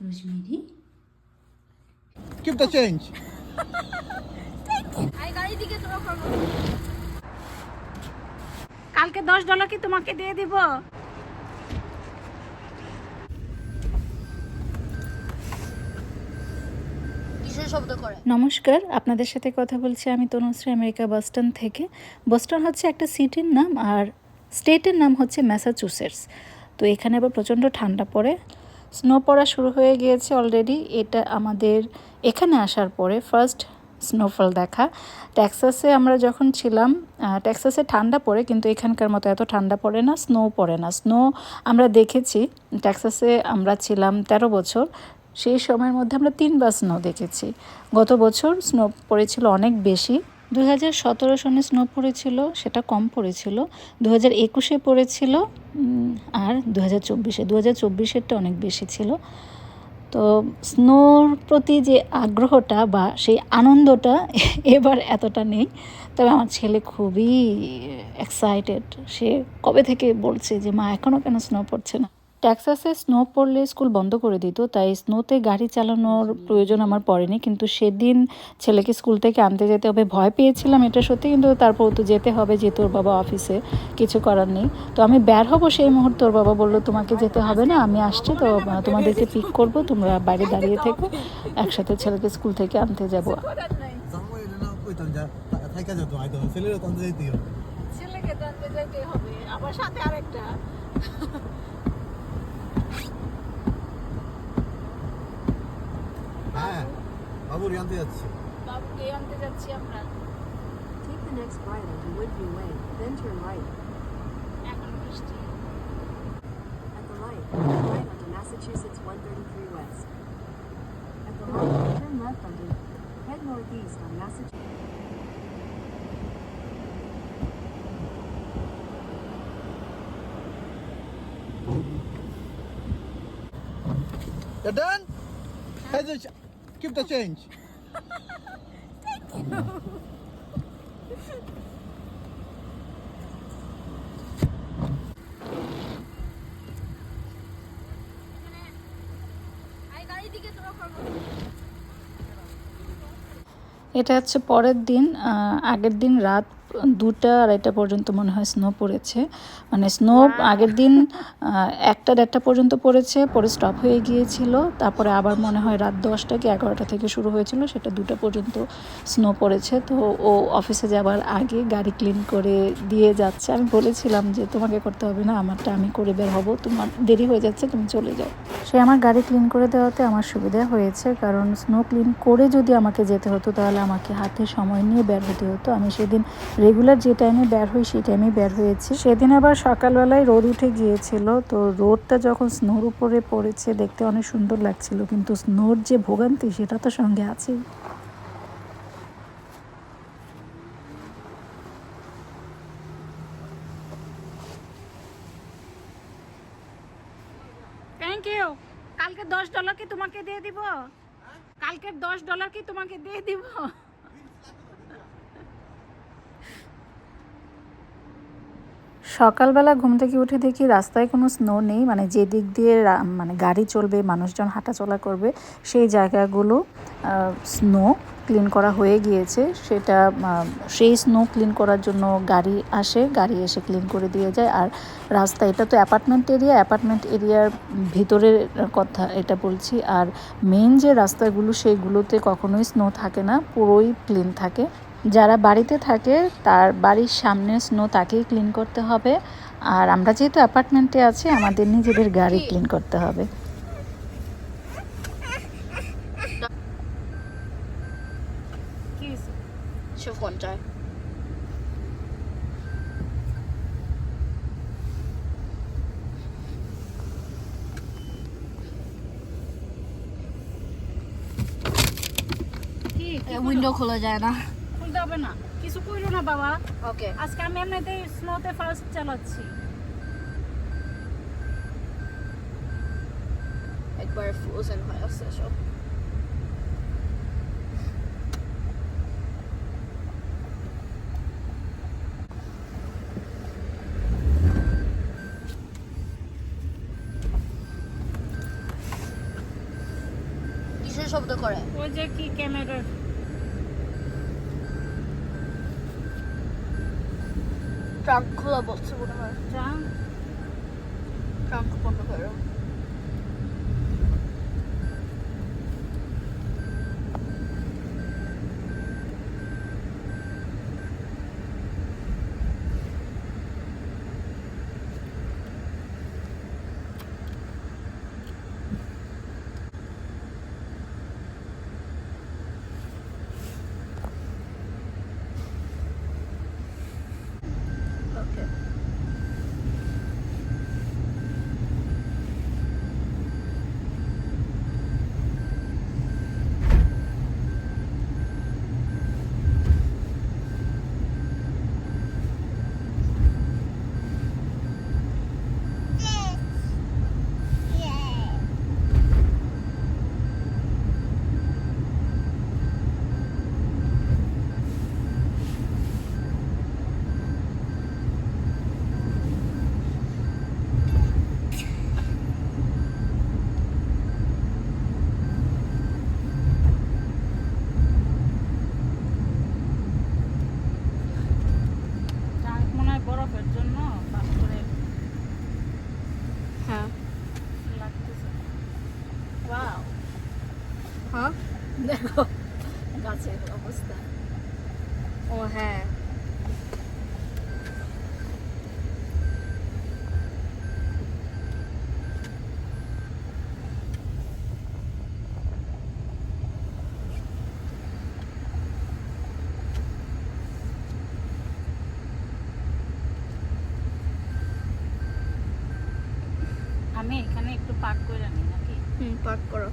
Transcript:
Rosemary. Keep the change. কালকে $10 কি তোমাকে দিয়ে দিব। নমস্কার, আপনাদের সাথে কথা বলছি আমি তনুশ্রী, আমেরিকা বস্টন থেকে। বস্টন হচ্ছে একটা সিটির নাম, আর স্টেটের নাম হচ্ছে ম্যাসাচুসেটস। তো এখানে আবার প্রচণ্ড ঠান্ডা পড়ে, স্নো পড়া শুরু হয়ে গিয়েছে অলরেডি। এটা আমাদের এখানে আসার পরে ফার্স্ট স্নোফল দেখা। টেক্সাসে আমরা যখন ছিলাম, টেক্সাসে ঠান্ডা পড়ে, কিন্তু এখানকার মতো এত ঠান্ডা পড়ে না, স্নো পড়ে না। স্নো আমরা দেখেছি, টেক্সাসে আমরা ছিলাম 13 বছর, সেই সময়ের মধ্যে আমরা 3বার স্নো দেখেছি। গত বছর স্নো পড়েছিল অনেক বেশি। 2017 সনে স্নো পড়েছিল, সেটা কম পড়েছিল। 2021-এ পড়েছিল, আর 2024-এরটা অনেক বেশি ছিল। তো স্নোর প্রতি যে আগ্রহটা বা সেই আনন্দটা এবার এতটা নেই। তবে আমার ছেলে খুবই এক্সাইটেড, সে কবে থেকে বলছে যে মা এখনও কেন স্নো পড়ছে না। টেক্সাসে স্নো পড়লে স্কুল বন্ধ করে দিত, তাই স্নোতে গাড়ি চালানোর প্রয়োজন আমার পড়েনি। কিন্তু সেদিন ছেলেকে স্কুল থেকে আনতে যেতে হবে, ভয় পেয়েছিলাম এটা সত্যি, কিন্তু তারপর তো যেতে হবে, যেহেতু ওর বাবা অফিসে, কিছু করার নেই। তো আমি বের হব সেই মুহূর্তে ওর বাবা বললো তোমাকে যেতে হবে না, আমি আসছি, তো তোমাদেরকে পিক করব, তোমরা বাইরে দাঁড়িয়ে থেকো, একসাথে ছেলেকে স্কুল থেকে আনতে যাব। ছেলেকে আনতে যেতে হবে, আবার সাথে আরেকটা। বাবুর আনতে যাচ্ছি। বাবুকে আনতে যাচ্ছি আমরা। Take the next right onto Woodview Way, then turn right. এখন বৃষ্টি। At the light, turn right onto Massachusetts 133 West. At the light, turn left onto head northeast on Massachusetts. You're done? Keep the change. এটা হচ্ছে পরের দিন। আগের দিন রাত 2টা-2:30 পর্যন্ত মনে হয় স্নো পড়েছে। মানে স্নো আগের দিন 1টা-1:30 পর্যন্ত পড়েছে, পরে স্টপ হয়ে গিয়েছিল। তারপরে আবার মনে হয় রাত 10টা কি 11টা থেকে শুরু হয়েছিল, সেটা 2টা পর্যন্ত স্নো পড়েছে। তো ও অফিসে যাবার আগে গাড়ি ক্লিন করে দিয়ে যাচ্ছে। আমি বলেছিলাম যে তোমাকে করতে হবে না, আমারটা আমি করে বের হব, তোমার দেরি হয়ে যাচ্ছে, তুমি চলে যাও। সে আমার গাড়ি ক্লিন করে দেওয়াতে আমার সুবিধা হয়েছে, কারণ স্নো ক্লিন করে যদি আমাকে যেতে হতো তাহলে আমাকে হাতে সময় নিয়ে বের হতে হতো। আমি সেদিন রেগুলার যে টাইমে বের হই সেই টাইমে বের হয়েছি। সেদিন আবার সকালবেলায় রোদ উঠে গিয়েছিল, তো রোদটা যখন স্নোর উপরে পড়েছে দেখতে অনেক সুন্দর লাগছিল, কিন্তু স্নোর যে ভোগান্তি সেটা তো সঙ্গে আছেই। Thank you. কালকে $10 কি তোমাকে দিয়ে দিব? কালকে $10 কি তোমাকে দিয়ে দিব? সকালবেলা ঘুম থেকে উঠে দেখি রাস্তায় কোনো স্নো নেই, মানে যে দিক দিয়ে মানে গাড়ি চলবে, মানুষজন হাঁটাচলা করবে, সেই জায়গাগুলো স্নো ক্লিন করা হয়ে গিয়েছে। সেটা সেই স্নো ক্লিন করার জন্য গাড়ি আসে, গাড়ি এসে ক্লিন করে দিয়ে যায়। আর রাস্তা, এটা তো অ্যাপার্টমেন্ট এরিয়ার ভিতরের কথা এটা বলছি। আর মেইন যে রাস্তাগুলো সেইগুলোতে কখনোই স্নো থাকে না, পুরোই ক্লিন থাকে। যারা বাড়িতে থাকে তার বাড়ির সামনে স্নো তাকেই ক্লিন করতে হবে, আর আমরা যেহেতু অ্যাপার্টমেন্টে আছি আমাদের নিজেদের গাড়ি ক্লিন করতে হবে। উইন্ডো খোলা যায় না, খুলতে হবে না, কিছু কইলো না বাবা। ওকে আজকে আমি এমনিতেই স্নোতে ফার্স্ট চালাচ্ছি। একবার ফ্রোজেন হয়ে আসছে সব। শব্দ করে। ওই যে কি ক্যামেরার ট্রাঙ্ক খোলা বলছে মনে হয়। ট্রাঙ্ক ট্রাঙ্ক বন্ধ করো। ওকে। ট্রাঙ্ক মনে হয় বরফের জন্য পাস করে হ্যাঁ। লাগতেছে। ওয়াও, হ্যাঁ দেখো গাছের অবস্থা। ও হ্যাঁ। আমি এখানে একটু পাক করে নিই নাকি? পার্ক করো।